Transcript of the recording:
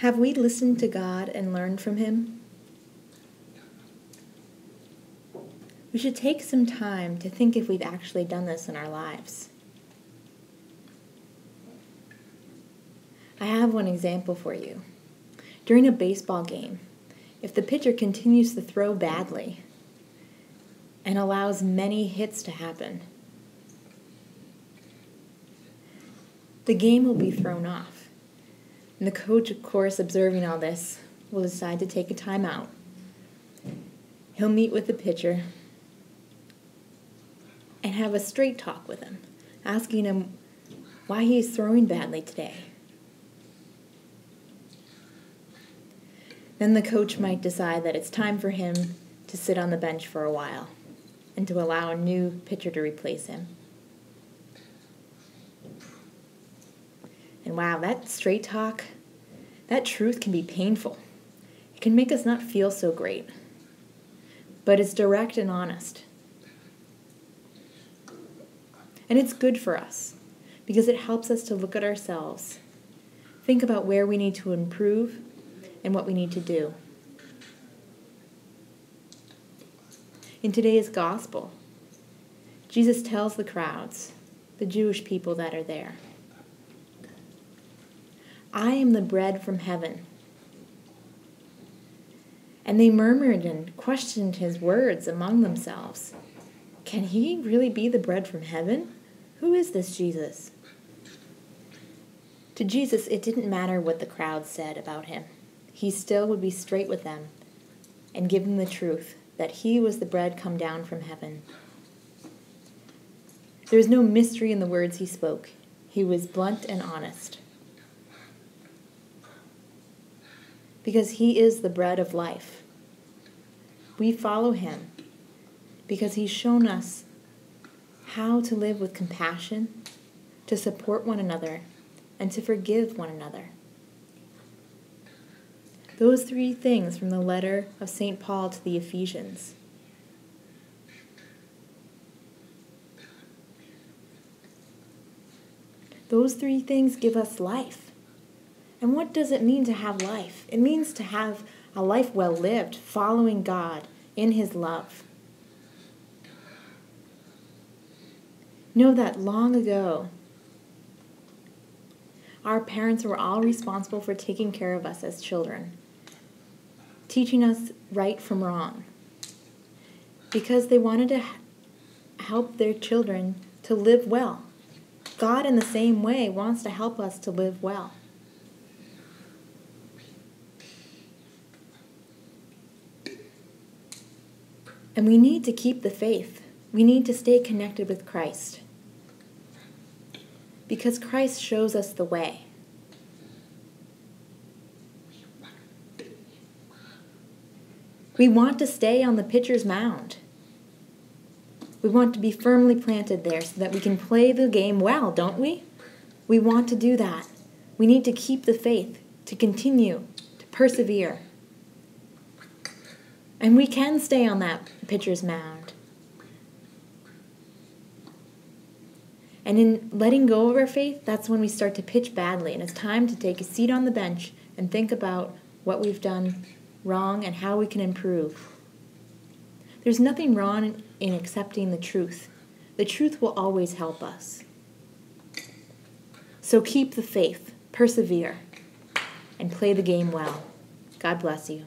Have we listened to God and learned from Him? We should take some time to think if we've actually done this in our lives. I have one example for you. During a baseball game, if the pitcher continues to throw badly and allows many hits to happen, the game will be thrown off. And the coach, of course, observing all this, will decide to take a timeout. He'll meet with the pitcher and have a straight talk with him, asking him why he is throwing badly today. Then the coach might decide that it's time for him to sit on the bench for a while and to allow a new pitcher to replace him. And wow, that straight talk, that truth can be painful. It can make us not feel so great. But it's direct and honest. And it's good for us because it helps us to look at ourselves, think about where we need to improve and what we need to do. In today's gospel, Jesus tells the crowds, the Jewish people that are there, I am the bread from heaven. And they murmured and questioned his words among themselves. Can he really be the bread from heaven? Who is this Jesus? To Jesus, it didn't matter what the crowd said about him. He still would be straight with them and give them the truth that he was the bread come down from heaven. There was no mystery in the words he spoke. He was blunt and honest. Because he is the bread of life. We follow him because he's shown us how to live with compassion, to support one another, and to forgive one another. Those three things from the letter of St. Paul to the Ephesians. Those three things give us life. And what does it mean to have life? It means to have a life well lived, following God in his love. Know that long ago, our parents were all responsible for taking care of us as children, teaching us right from wrong, because they wanted to help their children to live well. God, in the same way, wants to help us to live well. And we need to keep the faith. We need to stay connected with Christ, because Christ shows us the way. We want to stay on the pitcher's mound. We want to be firmly planted there so that we can play the game well, don't we? We want to do that. We need to keep the faith, to continue, to persevere. And we can stay on that pitcher's mound. And in letting go of our faith, that's when we start to pitch badly. And it's time to take a seat on the bench and think about what we've done wrong and how we can improve. There's nothing wrong in accepting the truth. The truth will always help us. So keep the faith, persevere, and play the game well. God bless you.